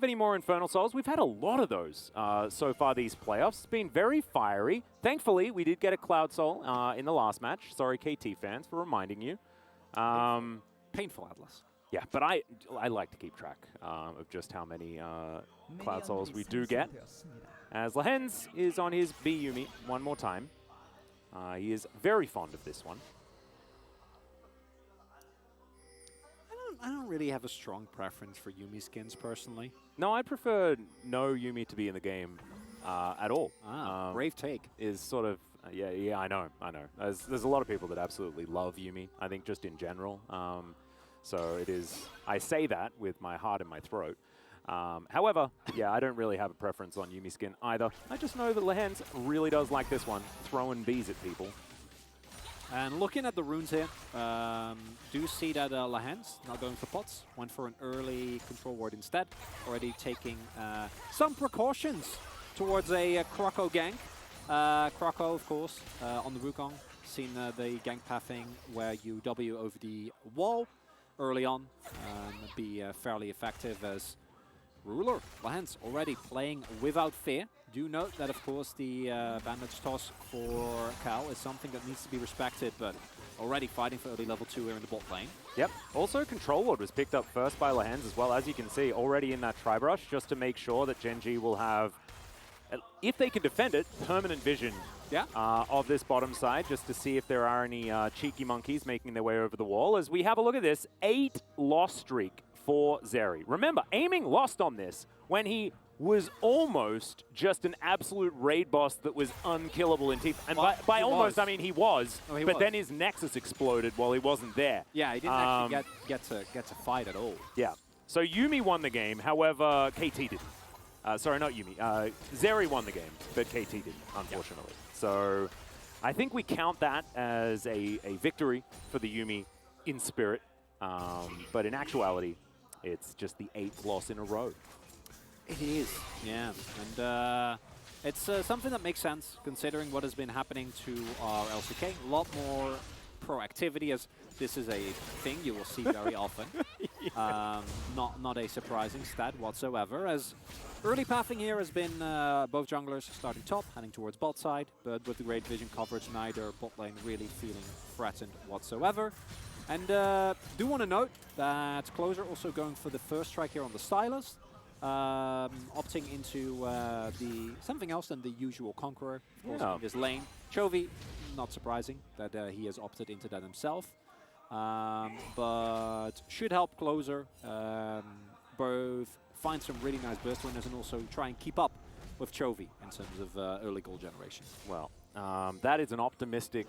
have any more Infernal Souls. We've had a lot of those so far these playoffs. It's been very fiery. Thankfully, we did get a Cloud Soul in the last match. Sorry, KT fans, for reminding you. Painful, Atlus. Yeah, but I like to keep track of just how many Cloud Souls we do get. As Lehends is on his B Yuumi one more time. He is very fond of this one. I don't really have a strong preference for Yuumi skins personally. No, I prefer no Yuumi to be in the game at all. Brave take. Is sort of, yeah, I know. There's a lot of people that absolutely love Yuumi, I think just in general. So it is, I say that with my heart in my throat. However, yeah, I don't really have a preference on Yuumi skin either. I just know that Lehends really does like this one, throwing bees at people. And looking at the runes here, do see that Lehends not going for pots, went for an early control ward instead, already taking some precautions towards a Croco gank. Croco, of course, on the Wukong, seen the gank pathing where you W over the wall early on, be fairly effective as Ruler. Lehends already playing without fear. Do note that, of course, the bandage toss for Kael is something that needs to be respected, but already fighting for early level 2 here in the bot lane. Yep. Also, Control Ward was picked up first by Lehends as well, as you can see, already in that Tri-Brush, just to make sure that GenG will have, if they can defend it, permanent vision of this bottom side, just to see if there are any cheeky monkeys making their way over the wall. As we have a look at this, 8 loss streak for Zeri. Remember, aiming lost on this when he was almost just an absolute raid boss that was unkillable in teeth. And by almost, I mean he was, but then his Nexus exploded while he wasn't there. Yeah, he didn't actually get to fight at all. Yeah. So Yuumi won the game, however, KT didn't. Sorry, not Yuumi. Zeri won the game, but KT didn't, unfortunately. Yeah. So I think we count that as a victory for the Yuumi in spirit. But in actuality, it's just the 8th loss in a row. It is, yeah. And it's something that makes sense, considering what has been happening to our LCK. A lot more proactivity, as this is a thing you will see very often. Not a surprising stat whatsoever, as early pathing here has been both junglers starting top, heading towards bot side, but with the great vision coverage, neither bot lane really feeling threatened whatsoever. And do want to note that Clozer also going for the first strike here on the Sylas, opting into something else than the usual Conqueror, of course, in this lane. Chovy, not surprising that he has opted into that himself, but should help Clozer both find some really nice burst winners and also try and keep up with Chovy in terms of early goal generation. Well, that is an optimistic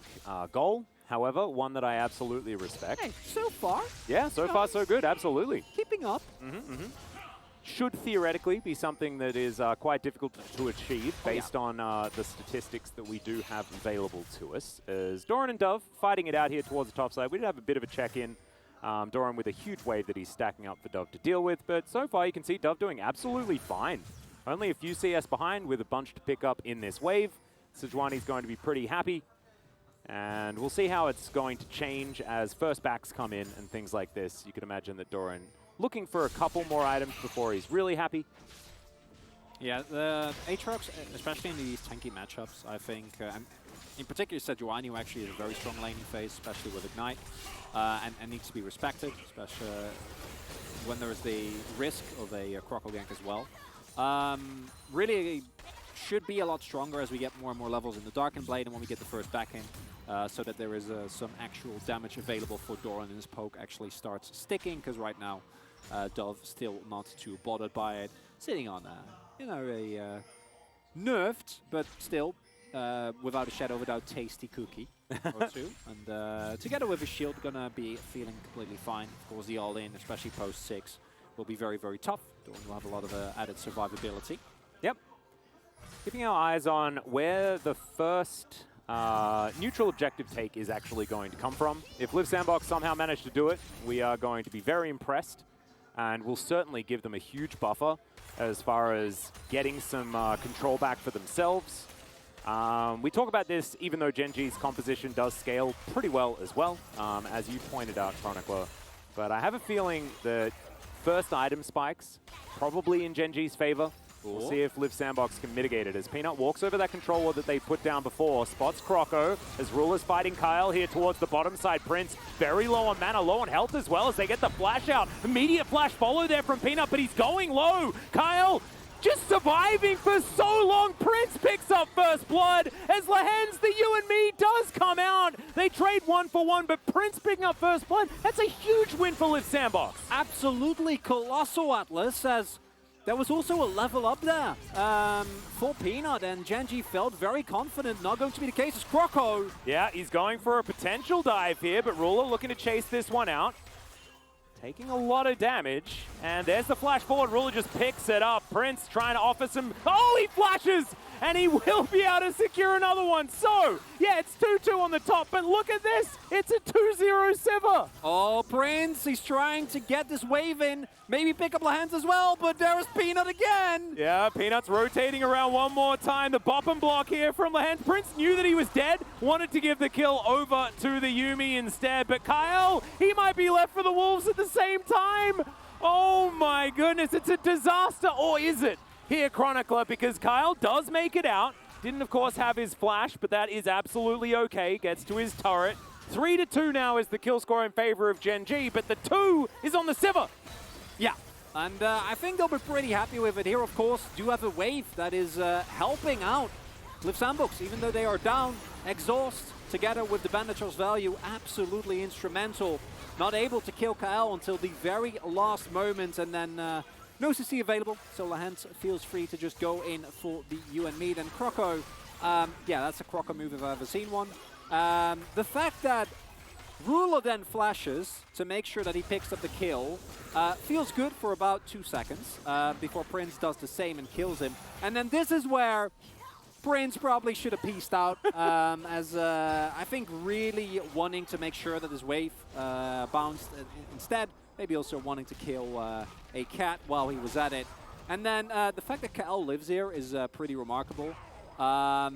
goal. However, one that I absolutely respect. Hey, so far. Yeah, so far so good, absolutely. Keeping up. Should theoretically be something that is quite difficult to achieve based on the statistics that we do have available to us. As Doran and Dove fighting it out here towards the top side. We did have a bit of a check-in. Doran with a huge wave that he's stacking up for Dove to deal with, but so far you can see Dove doing absolutely fine. Only a few CS behind with a bunch to pick up in this wave. Sejuani's going to be pretty happy. And we'll see how it's going to change as first backs come in and things like this. You could imagine that Doran looking for a couple more items before he's really happy. Yeah, the Aatrox, especially in these tanky matchups, I think, in particular Sejuani, who actually is a very strong laning phase, especially with Ignite, and needs to be respected, especially when there is the risk of a Croco gank as well. Really should be a lot stronger as we get more and more levels in the Darkened Blade and when we get the first back in, so that there is some actual damage available for Doran and his poke actually starts sticking, because right now Dove still not too bothered by it, sitting on a nerfed, but still without a shadow, without tasty cookie or two, and together with his shield gonna be feeling completely fine. Of course, the all-in, especially post 6, will be very, very tough. Doran will have a lot of added survivability. Yep. Keeping our eyes on where the first neutral objective take is actually going to come from. If Liiv SANDBOX somehow managed to do it, we are going to be very impressed, and we'll certainly give them a huge buffer as far as getting some control back for themselves. We talk about this even though GenG's composition does scale pretty well as well, as you pointed out, Chronicler. But I have a feeling that first item spikes, probably in GenG's favor. We'll Cool. see if Liiv SANDBOX can mitigate it. As Peanut walks over that control ward that they put down before, spots Croco, as Ruler's fighting Kael here towards the bottom side. Prince very low on mana, low on health as well as they get the flash out. Immediate flash follow there from Peanut, but he's going low. Kael just surviving for so long. Prince picks up first blood as Lehends, the you and me, does come out. They trade 1 for 1, but Prince picking up first blood, that's a huge win for Liiv SANDBOX. Absolutely colossal, Atlus, as there was also a level up there for Peanut, and GenG felt very confident. Not going to be the case as Croco. Yeah, he's going for a potential dive here, but Ruler looking to chase this one out. Taking a lot of damage, and there's the flash forward. Ruler just picks it up. Prince trying to offer some... Oh, he flashes! And he will be able to secure another one. So, yeah, it's 2-2 on the top, but look at this. It's a 2-0 Sivir. Oh, Prince, he's trying to get this wave in. Maybe pick up Lehends as well, but there is Peanut again. Yeah, Peanut's rotating around one more time. The bottom block here from Lehends. Prince knew that he was dead, wanted to give the kill over to the Yuumi instead, but Kael, he might be left for the Wolves at the same time. Oh my goodness, it's a disaster, or is it? Here, Chronicler, because Kael does make it out. Didn't, of course, have his flash, but that is absolutely okay. Gets to his turret. 3-2 now is the kill score in favor of GenG, but the 2 is on the Sivir. Yeah, and I think they'll be pretty happy with it. Here, of course, do have a wave that is helping out Liiv SANDBOX, even though they are down. Exhaust, together with the Bandage's value, absolutely instrumental. Not able to kill Kael until the very last moment, and then no CC available, so Lehends feels free to just go in for the you and me. Then Croco, yeah, that's a Croco move if I've ever seen one. The fact that Ruler then flashes to make sure that he picks up the kill feels good for about 2 seconds before Prince does the same and kills him. And then this is where Prince probably should have pieced out, as I think really wanting to make sure that his wave bounced instead. Maybe also wanting to kill a cat while he was at it. And then the fact that Kael lives here is pretty remarkable. But,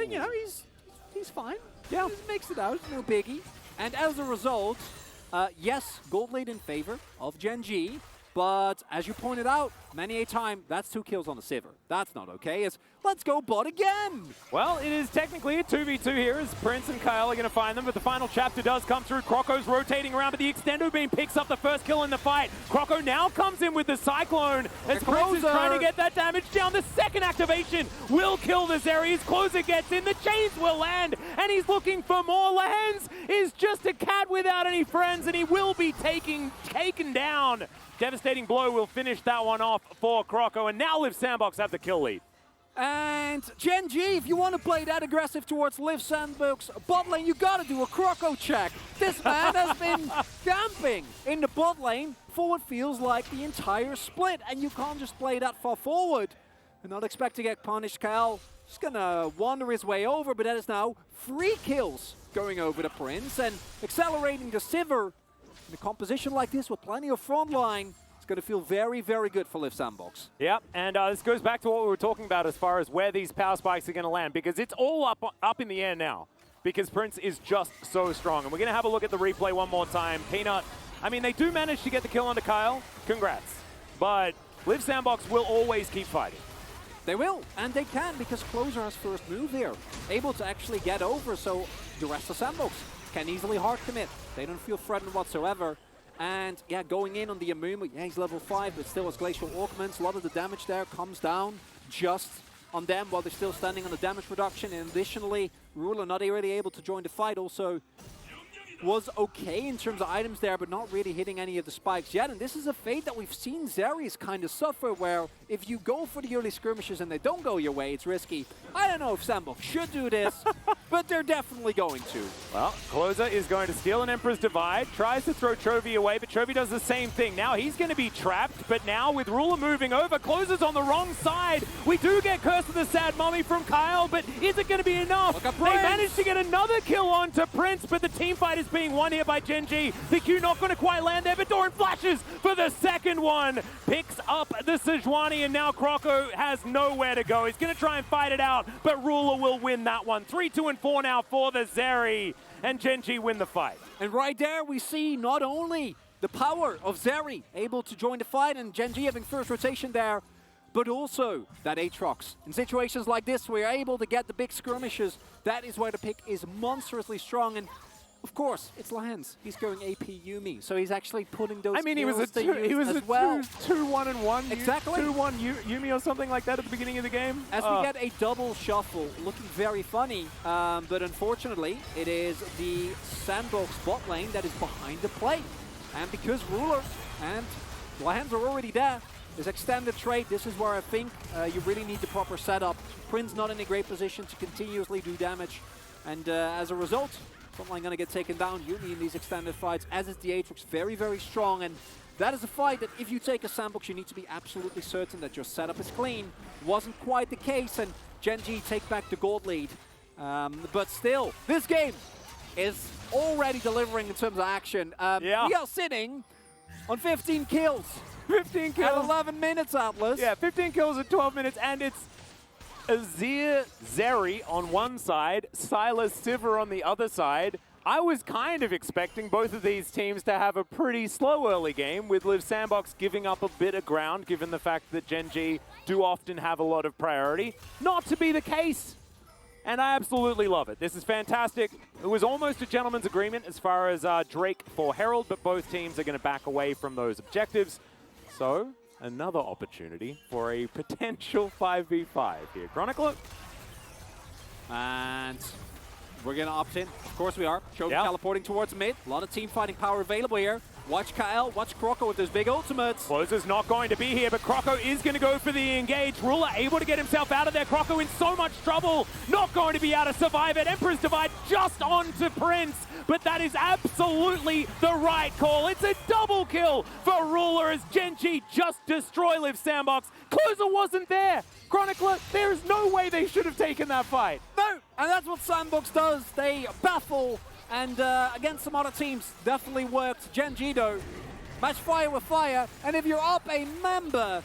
you know, he's fine. Yeah, he makes it out, no biggie. And as a result, yes, gold lead in favor of GenG. But as you pointed out, many a time, that's 2 kills on the Sivir. That's not okay. It's let's go bot again. Well, it is technically a 2v2 here as Prince and Kael are going to find them, but the final chapter does come through. Croco's rotating around, but the extendo beam picks up the first kill in the fight. Croco now comes in with the Cyclone as Prince is trying to get that damage down. The second activation will kill the Zeri. His Clozer gets in, the chains will land, and he's looking for more. Lehends is just a cat without any friends, and he will be taken down. Devastating blow will finish that one off for Croco, and now Liiv SANDBOX have the kill lead. And GenG, if you want to play that aggressive towards Liiv SANDBOX bot lane, you got to do a Croco check. This man has been camping in the bot lane for what feels like the entire split, and you can't just play that far forward and not expect to get punished. Kael just gonna wander his way over, but that is now 3 kills going over the Prince and accelerating the Sivir. In a composition like this with plenty of front line, it's going to feel very, very good for Liiv SANDBOX. Yep, and this goes back to what we were talking about as far as where these power spikes are going to land, because it's all up in the air now, because Prince is just so strong. And we're going to have a look at the replay one more time. Peanut, I mean, they do manage to get the kill onto Kael. Congrats. But Liiv SANDBOX will always keep fighting. They will, and they can, because Clozer has first move here. Able to actually get over, so the rest of SANDBOX can easily hard commit. They don't feel threatened whatsoever. And yeah, going in on the Amumu, yeah, he's level 5, but still has Glacial Augments. A lot of the damage there comes down just on them while they're still standing on the damage reduction. And additionally, Ruler not really able to join the fight. Also was okay in terms of items there, but not really hitting any of the spikes yet. And this is a fate that we've seen Zeri's kind of suffer, where if you go for the early skirmishes and they don't go your way, it's risky. I don't know if SANDBOX should do this, but they're definitely going to. Well, Clozer is going to steal an Emperor's Divide, tries to throw Chovy away, but Chovy does the same thing. Now he's going to be trapped, but now with Ruler moving over, Clozer's on the wrong side. We do get Curse of the Sad Mummy from Kael, but is it going to be enough? They managed to get another kill onto Prince, but the team fight is being won here by GenG. The Q not going to quite land there, but Doran flashes for the second one. Picks up the Sejuani, and now Croco has nowhere to go. He's going to try and fight it out, but Ruler will win that one. 3-2-4 now for the Zeri, and GenG win the fight. And right there we see not only the power of Zeri able to join the fight and GenG having first rotation there, but also that Aatrox. In situations like this where you're able to get the big skirmishes, that is where the pick is monstrously strong. And of course, it's Lehends. He's going AP Yuumi, so he's actually putting those. I mean, he was a 2-1-1. Exactly. 2-1 Yuumi or something like that at the beginning of the game. As we get a double shuffle, looking very funny, but unfortunately, it is the Sandbox bot lane that is behind the play. And because Ruler and Lehends are already there, this extended trade, this is where I think you really need the proper setup. Prin's not in a great position to continuously do damage, and as a result, frontline gonna get taken down. Yuumi in these extended fights, as is the Aatrox, very, very strong. And that is a fight that if you take a Sandbox, you need to be absolutely certain that your setup is clean. Wasn't quite the case, and GenG take back the gold lead. But still, this game is already delivering in terms of action. We are sitting on 15 kills. 15 kills. At 11 minutes, Atlus. Yeah, 15 kills in 12 minutes, and it's Azir Zeri on one side, Liiv Sivir on the other side. I was kind of expecting both of these teams to have a pretty slow early game, with Liiv SANDBOX giving up a bit of ground, given the fact that GenG do often have a lot of priority. Not to be the case, and I absolutely love it. This is fantastic. It was almost a gentleman's agreement as far as Drake for Herald, but both teams are going to back away from those objectives. So, another opportunity for a potential 5v5 here. Chronicler. And we're going to opt in. Of course we are. Chovy teleporting towards mid. A lot of team fighting power available here. Watch Kael, watch Croco with those big ultimates. Clozer's not going to be here, but Croco is going to go for the engage. Ruler able to get himself out of there. Croco in so much trouble. Not going to be able to survive it. Emperor's Divide just onto Prince, but that is absolutely the right call. It's a double kill for Ruler as GenG just destroy Liiv SANDBOX. Clozer wasn't there. Chronicler, there is no way they should have taken that fight. No, and that's what SANDBOX does. They baffle. And against some other teams, definitely worked. GenG though, match fire with fire, and if you're up a member,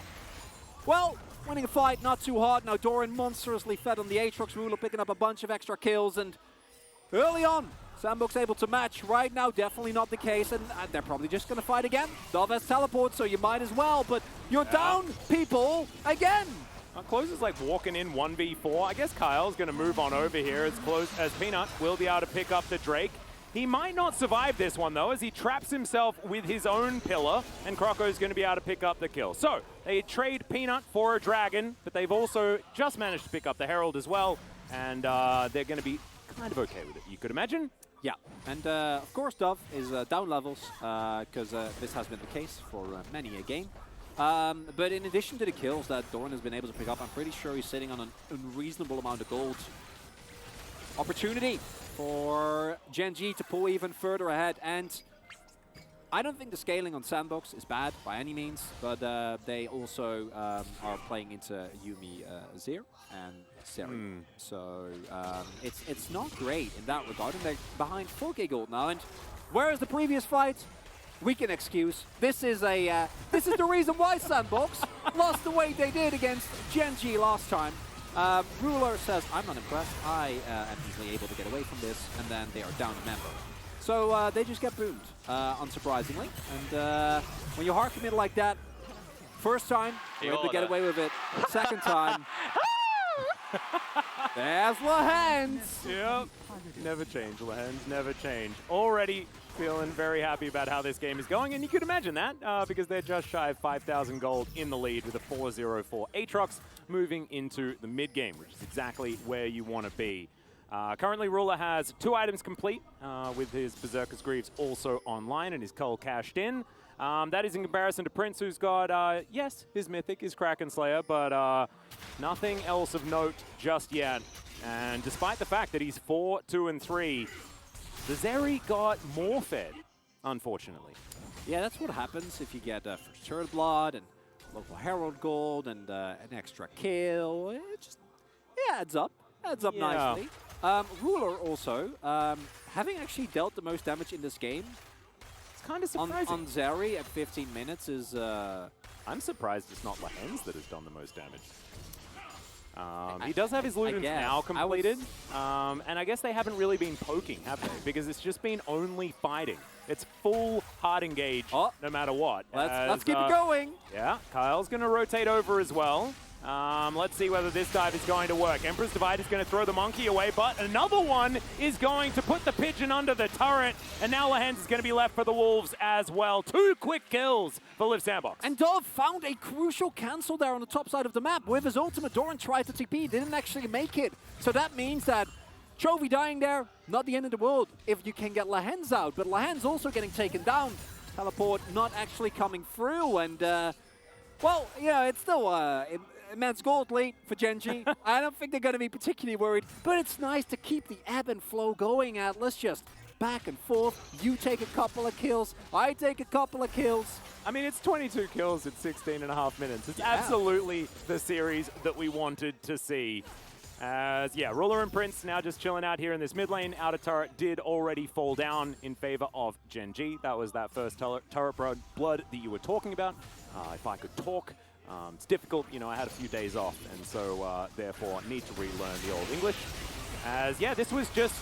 well, winning a fight, not too hard. Now Doran monstrously fed on the Aatrox. Ruler picking up a bunch of extra kills, and early on, SANDBOX able to match. Right now, definitely not the case, and they're probably just going to fight again. Dove has teleport, so you might as well, but you're down, people, again. Clozer's like walking in 1v4. I guess Kael's going to move on over here as Peanut will be able to pick up the Drake. He might not survive this one, though, as he traps himself with his own pillar, and Croco's going to be able to pick up the kill. So, they trade Peanut for a Dragon, but they've also just managed to pick up the Herald as well, and they're going to be kind of okay with it, you could imagine. Yeah, and of course Dove is down levels, because this has been the case for many a game. But in addition to the kills that Doran has been able to pick up, I'm pretty sure he's sitting on an unreasonable amount of gold. Opportunity for GenG to pull even further ahead, and I don't think the scaling on SANDBOX is bad by any means, but they also are playing into Yuumi, Azir, and Zeri. So it's not great in that regard, and they're behind 4K gold now. And whereas the previous fight, we can excuse. This is the reason why SANDBOX lost the way they did against GenG last time. Ruler says, I'm not impressed. I am easily able to get away from this, and then they are down a member. So they just get boomed, unsurprisingly. And when you hard commit like that, first time, you're able to get away with it. Second time, there's Lehends. Yep. Never change, Lehends, never change. Already feeling very happy about how this game is going, and you could imagine that because they're just shy of 5,000 gold in the lead with a 4-0 for Aatrox moving into the mid game, which is exactly where you want to be. Currently, Ruler has 2 items complete with his Berserker's Greaves also online and his Cull cashed in. That is in comparison to Prince, who's got, yes, his Mythic, his Kraken Slayer, but nothing else of note just yet. And despite the fact that he's 4, 2, and 3, the Zeri got more fed, unfortunately. Yeah, that's what happens if you get first Turtle Blood and local Herald Gold and an extra kill. It just adds up. Adds up nicely. Ruler also, having actually dealt the most damage in this game, it's kind of surprising. On Zeri at 15 minutes is... I'm surprised it's not Lehends that has done the most damage. He does have his Ludens now completed, and I guess they haven't really been poking, have they? Because it's just been only fighting. It's full hard engage no matter what. Let's keep it going. Yeah, Kael's going to rotate over as well. Let's see whether this dive is going to work. Emperor's Divide is going to throw the monkey away, but another one is going to put the pigeon under the turret, and now Lehends is going to be left for the Wolves as well. 2 quick kills for Liiv SANDBOX. And Dove found a crucial cancel there on the top side of the map. With his ultimate, Doran tried to TP, didn't actually make it. So that means that Chovy dying there, not the end of the world if you can get Lehends out, but Lehends also getting taken down. Teleport not actually coming through, and well, yeah, it's still immense gold lead for GenG. I don't think they're going to be particularly worried, but it's nice to keep the ebb and flow going, Atlus. Just back and forth. You take a couple of kills, I take a couple of kills. I mean, it's 22 kills in 16.5 minutes. It's absolutely the series that we wanted to see. As, yeah, Ruler and Prince now just chilling out here in this mid lane. Outer turret did already fall down in favor of GenG. That was that first turret blood that you were talking about. If I could talk. It's difficult, you know, I had a few days off, and so therefore need to relearn the Old English. As, yeah, this was just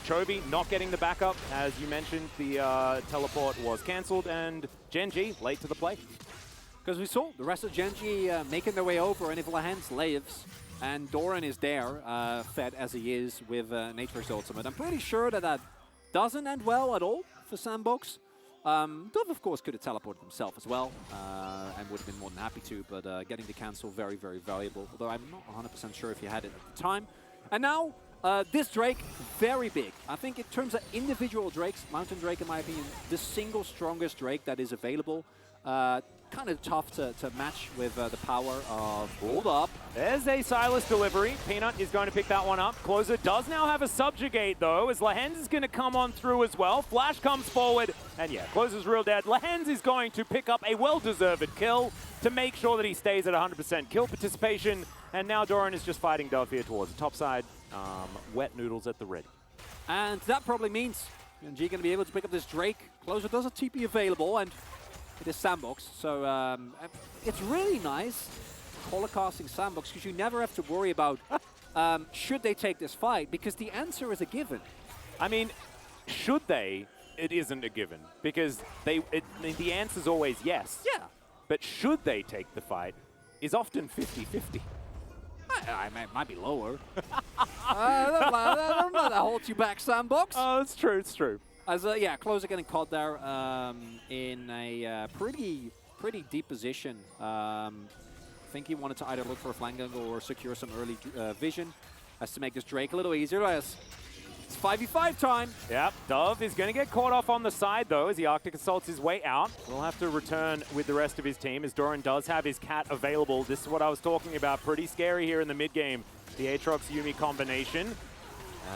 Chovy not getting the backup. As you mentioned, the teleport was cancelled, and GenG late to the play. Because we saw the rest of GenG making their way over, and if Lehends lives, and Doran is there, fed as he is with Nature's ultimate, I'm pretty sure that that doesn't end well at all for SANDBOX. Dove, of course, could have teleported himself as well, and would have been more than happy to, but getting the cancel, very, very valuable, although I'm not 100% sure if he had it at the time. And now, this Drake, very big. I think in terms of individual Drakes, Mountain Drake, in my opinion, the single strongest Drake that is available. Kind of tough to match with the power of Hold Up. There's a Sylas delivery. Peanut is going to pick that one up. Clozer does now have a subjugate, though, as Lehends is going to come on through as well. Flash comes forward, and yeah, Clozer's real dead. Lehends is going to pick up a well-deserved kill to make sure that he stays at 100% kill participation. And now Doran is just fighting Dove here towards the top side. Wet noodles at the ready. And that probably means GenG going to be able to pick up this Drake. Clozer does have TP available, and it is SANDBOX, so it's really nice holocasting SANDBOX because you never have to worry about should they take this fight, because the answer is a given. I mean, should they? It isn't a given, because the answer is always yes. Yeah. But should they take the fight is often 50-50. I might be lower. Don't let that hold you back, SANDBOX. Oh, it's true, it's true. As yeah, Clozer getting caught there in a pretty deep position. I think he wanted to either look for a flank angle or secure some early vision as to make this Drake a little easier. It's 5v5 time. Yep, Dove is going to get caught off on the side, though, as the Arctic assaults his way out. We'll have to return with the rest of his team, as Doran does have his cat available. This is what I was talking about. Pretty scary here in the mid-game. The Aatrox Yuumi combination.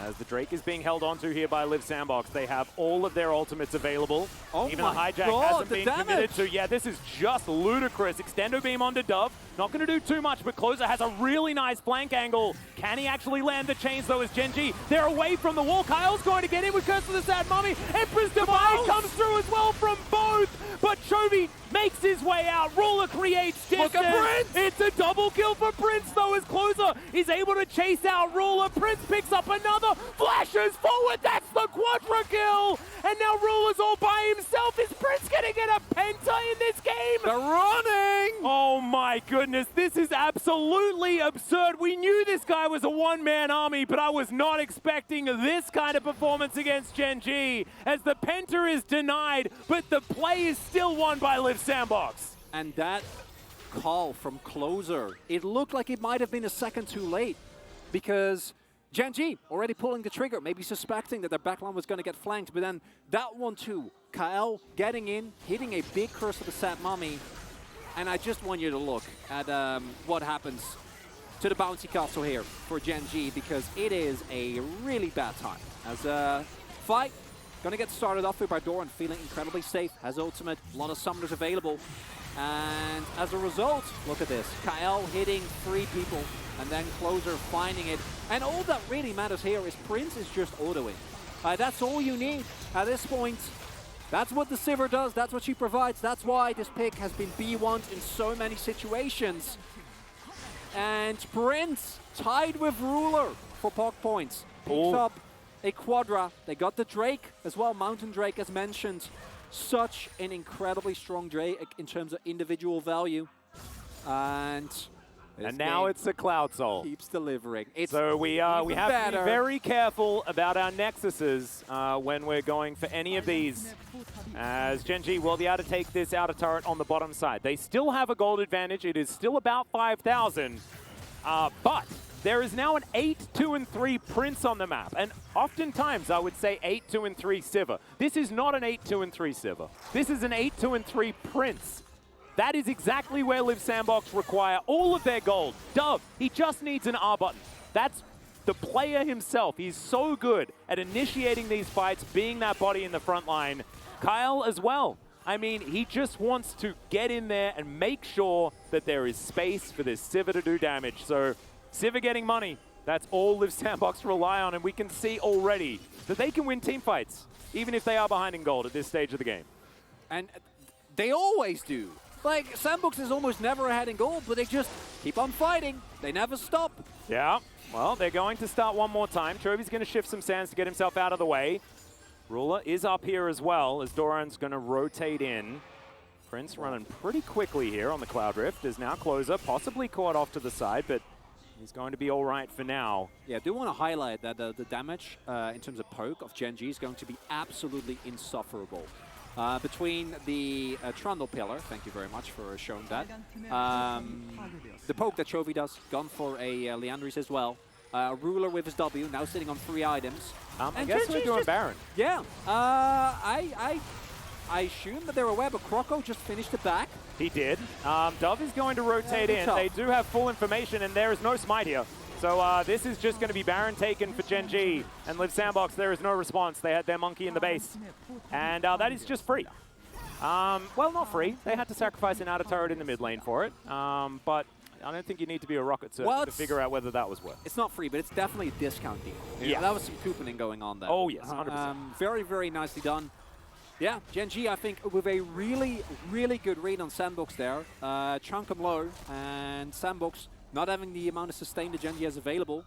As the Drake is being held onto here by Liiv SANDBOX, they have all of their ultimates available. Oh even the hijack hasn't been committed to. Yeah, this is just ludicrous. Extendo beam onto Dove. Not going to do too much, but Clozer has a really nice flank angle. Can he actually land the chains, though, as GenG? They're away from the wall. Kael's going to get in with Curse of the Sad Mummy. Emperor's Divide comes through as well from both. But Chovy makes his way out. Ruler creates distance. Look at Prince! It's a double kill for Prince, though, as Clozer is able to chase out Ruler. Prince picks up another, flashes forward. That's the quadra kill. And now Ruler's all by himself. Is Prince going to get a penta in this game? They're running! Oh my goodness, this is absolutely absurd. We knew this guy was a one-man army, but I was not expecting this kind of performance against GenG, as the penta is denied, but the play is still won by Liiv SANDBOX. And that call from Clozer, it looked like it might have been a second too late, because GenG already pulling the trigger, maybe suspecting that their backline was going to get flanked, but then that one too, Kael getting in, hitting a big Curse of the Sad Mummy, and I just want you to look at what happens to the bouncy castle here for GenG, because it is a really bad time. As fight, gonna get started off here by Doran, feeling incredibly safe, has ultimate, a lot of summoners available, and as a result, look at this, Kael hitting 3 people, and then Clozer finding it, and all that really matters here is Prince is just autoing. That's all you need at this point. That's what the Sivir does, that's what she provides, that's why this pick has been B1'd in so many situations. And Prince tied with Ruler for POC points. Picks up a quadra. They got the Drake as well, Mountain Drake as mentioned. such an incredibly strong Drake in terms of individual value. And now it's a Cloud Soul. Keeps delivering. So we have to be very careful about our Nexuses when we're going for any of these. As GenG will be able to take this outer turret on the bottom side. They still have a gold advantage. It is still about 5,000. But there is now an 8-2-3 Prince on the map. And oftentimes I would say 8-2-3 Sivir. This is not an 8-2-3 Sivir. This is an 8-2-3 Prince. That is exactly where Liiv SANDBOX require all of their gold. Dove, he just needs an R button. That's the player himself. He's so good at initiating these fights, being that body in the front line. Kael as well. I mean, he just wants to get in there and make sure that there is space for this Sivir to do damage. So Sivir getting money, that's all Liiv SANDBOX rely on, and we can see already that they can win team fights, even if they are behind in gold at this stage of the game. And they always do. Like, SANDBOX is almost never ahead in gold, but they just keep on fighting. They never stop. Yeah, well, they're going to start one more time. Chovy's going to shift some sands to get himself out of the way. Ruler is up here as well, as Doran's going to rotate in. Prince running pretty quickly here on the Cloud Rift. Is now Clozer, possibly caught off to the side, but he's going to be all right for now. Yeah, I do want to highlight that the damage in terms of poke of GenG is going to be absolutely insufferable. Between the Trundle pillar, thank you very much for showing that. The poke that Chovy does, gone for a Liandry's as well. Ruler with his W, now sitting on 3 items. I guess we're doing Baron. Yeah, I assume that they're aware, but Croco just finished it back. He did. Dove is going to rotate in. They do have full information, and there is no smite here. So this is just going to be Baron taken for GenG, and Liiv SANDBOX, there is no response. They had their monkey in the base, and that is just free. Well, not free. They had to sacrifice an outer turret in the mid lane for it, but I don't think you need to be a rocket surfer to figure out whether that was worth. It's not free, but it's definitely a discount deal. Yeah, that was some couponing going on there. Oh, yes, 100%. Very, very nicely done. Yeah, GenG, I think, with a really, really good read on SANDBOX there. Chunk him low, and SANDBOX not having the amount of sustain that GenG has available.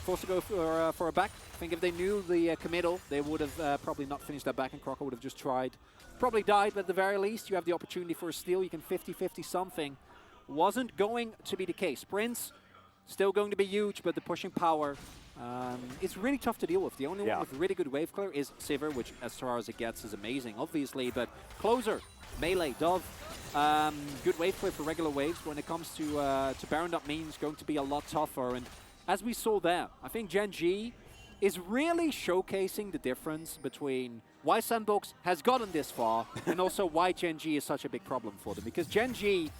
Forced to go for a back. I think if they knew the committal, they would have probably not finished that back, and Croco would have just tried. Probably died, but at the very least, you have the opportunity for a steal. You can 50-50 something. Wasn't going to be the case. Prince, still going to be huge, but the pushing power, it's really tough to deal with. The only one with really good wave clear is Sivir, which as far as it gets is amazing, obviously, but Clozer, melee, Dove, good wave clear for regular waves. When it comes to Baron up means going to be a lot tougher, and as we saw there, I think GenG is really showcasing the difference between why SANDBOX has gotten this far and also why GenG is such a big problem for them, because GenG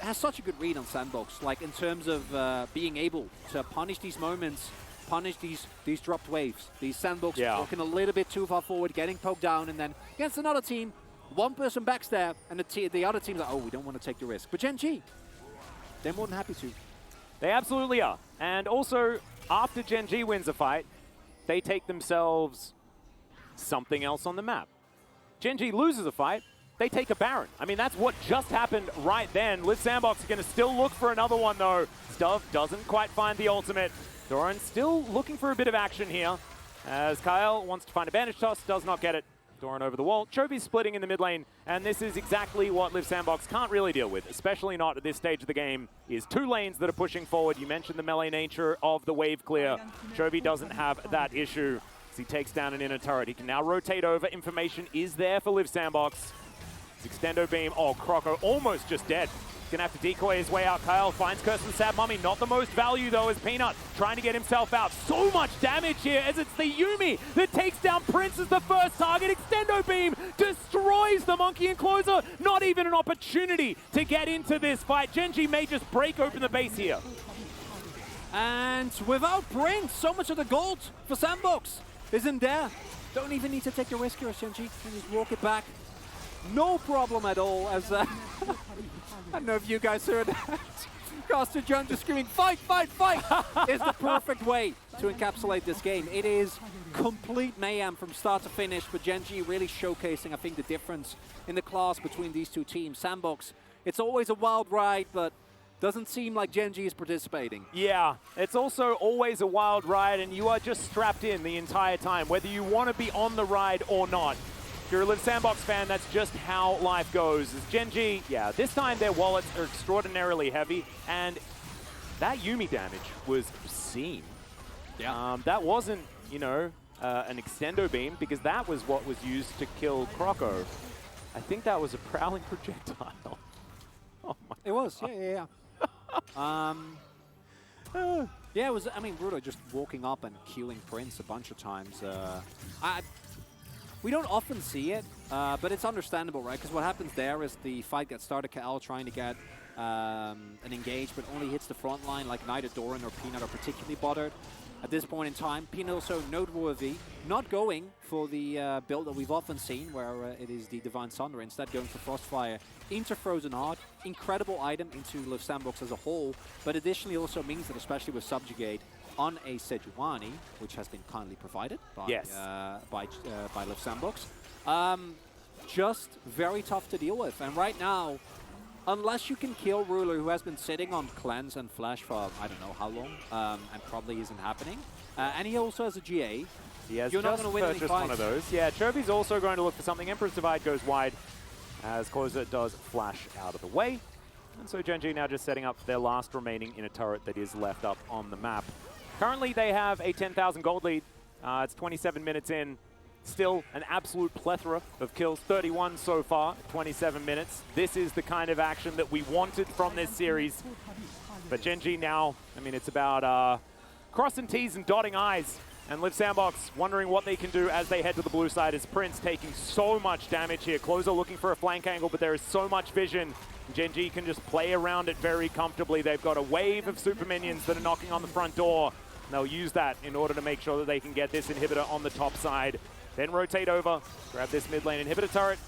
has such a good read on SANDBOX, like in terms of being able to punish these moments, punish these dropped waves, these SANDBOX walking a little bit too far forward, getting poked down, and then against another team, one person backstab, and the other team's like, oh, we don't want to take the risk. But GenG, they're more than happy to. They absolutely are. And also, after GenG wins a fight, they take themselves something else on the map. GenG loses a fight, they take a Baron. I mean, that's what just happened right then. Liiv SANDBOX are going to still look for another one, though. Stuff doesn't quite find the ultimate. Doran still looking for a bit of action here, as Kael wants to find a bandage toss, does not get it. Doran over the wall. Chovy's splitting in the mid lane, and this is exactly what Liiv SANDBOX can't really deal with, especially not at this stage of the game, is 2 lanes that are pushing forward. You mentioned the melee nature of the wave clear. Chovy doesn't have that issue, as he takes down an inner turret. He can now rotate over. Information is there for Liiv SANDBOX. Extendo beam. Oh, Croco almost just dead. He's going to have to decoy his way out. Kael finds Curse and Sad Mummy. Not the most value, though, as Peanut trying to get himself out. So much damage here, as it's the Yuumi that takes down Prince as the first target. Extendo beam destroys the Monkey and Clozer. Not even an opportunity to get into this fight. GenG may just break open the base here. And without Prince, so much of the gold for SANDBOX isn't there. Don't even need to take the risk here, GenG. Can just walk it back. No problem at all, as I don't know if you guys heard that. Caster John just screaming, fight, fight, fight, is the perfect way to encapsulate this game. It is complete mayhem from start to finish, but GenG really showcasing, I think, the difference in the class between these two teams. SANDBOX, it's always a wild ride, but Doesn't seem like GenG is participating. Yeah, it's also always a wild ride, and you are just strapped in the entire time, whether you want to be on the ride or not. If you're a Liiv SANDBOX fan, that's just how life goes. As GenG, yeah, this time their wallets are extraordinarily heavy, and that Yuumi damage was obscene. Yeah. That wasn't, you know, an extendo beam, because that was what was used to kill Croco. I think that was a prowling projectile. Oh my It was, yeah. Yeah, it was, I mean, Bruto just walking up and killing Prince a bunch of times. We don't often see it, but it's understandable, right? Because what happens there is the fight gets started, Kael trying to get an engage, but only hits the front line, like neither Doran or Peanut are particularly bothered. At this point in time, Peanut also noteworthy, not going for the build that we've often seen, where it is the Divine Sunder, instead going for Frostfire into Frozen Heart. Incredible item into Liiv SANDBOX as a whole, but additionally also means that, especially with Subjugate on a Sejuani, which has been kindly provided by, by Liiv SANDBOX, just very tough to deal with. And right now, unless you can kill Ruler, who has been sitting on Cleanse and Flash for I don't know how long, and probably isn't happening. And he also has a GA. He has You're not going to win any fights. one of those. Yeah, Chovy's also going to look for something. Emperor's Divide goes wide as Clozer does flash out of the way. And so GenG now just setting up their last remaining inner turret that is left up on the map. Currently they have a 10,000 gold lead. It's 27 minutes in. Still an absolute plethora of kills, 31 so far, 27 minutes. This is the kind of action that we wanted from this series. But GenG now, I mean, it's about crossing T's and dotting I's. And Liiv SANDBOX wondering what they can do as they head to the blue side, as Prince taking so much damage here. Clozer looking for a flank angle, but there is so much vision. GenG can just play around it very comfortably. They've got a wave of super minions that are knocking on the front door. And they'll use that in order to make sure that they can get this inhibitor on the top side. Then rotate over, grab this mid lane inhibitor turret,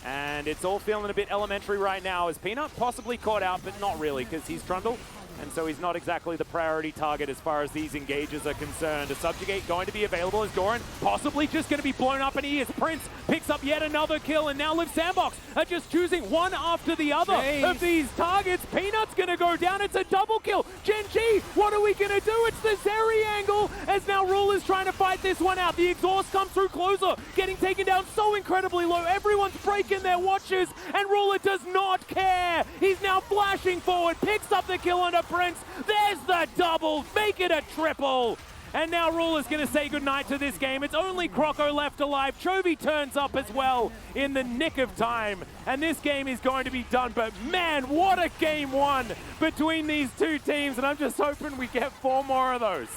and it's all feeling a bit elementary right now, as Peanut possibly caught out, but not really, because he's Trundle, and so he's not exactly the priority target as far as these engages are concerned. A Subjugate going to be available as Doran possibly just going to be blown up in ears. Prince picks up yet another kill, and now Liiv SANDBOX are just choosing one after the other of these targets. Peanut's going to go down. It's a double kill. GenG, what are we going to do? It's the Zeri angle, as now Rule is trying to fight this one out. The exhaust comes through Clozer, getting taken down so incredibly low. Everyone's breaking their watches, and Ruler does not care. He's now flashing forward, picks up the kill under Prince. There's the double, make it a triple. And now Ruler's going to say goodnight to this game. It's only Croco left alive. Chovy turns up as well in the nick of time. And this game is going to be done. But man, what a game one between these two teams. And I'm just hoping we get 4 more of those.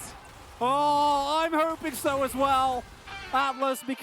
Oh, I'm hoping so as well, Atlus, because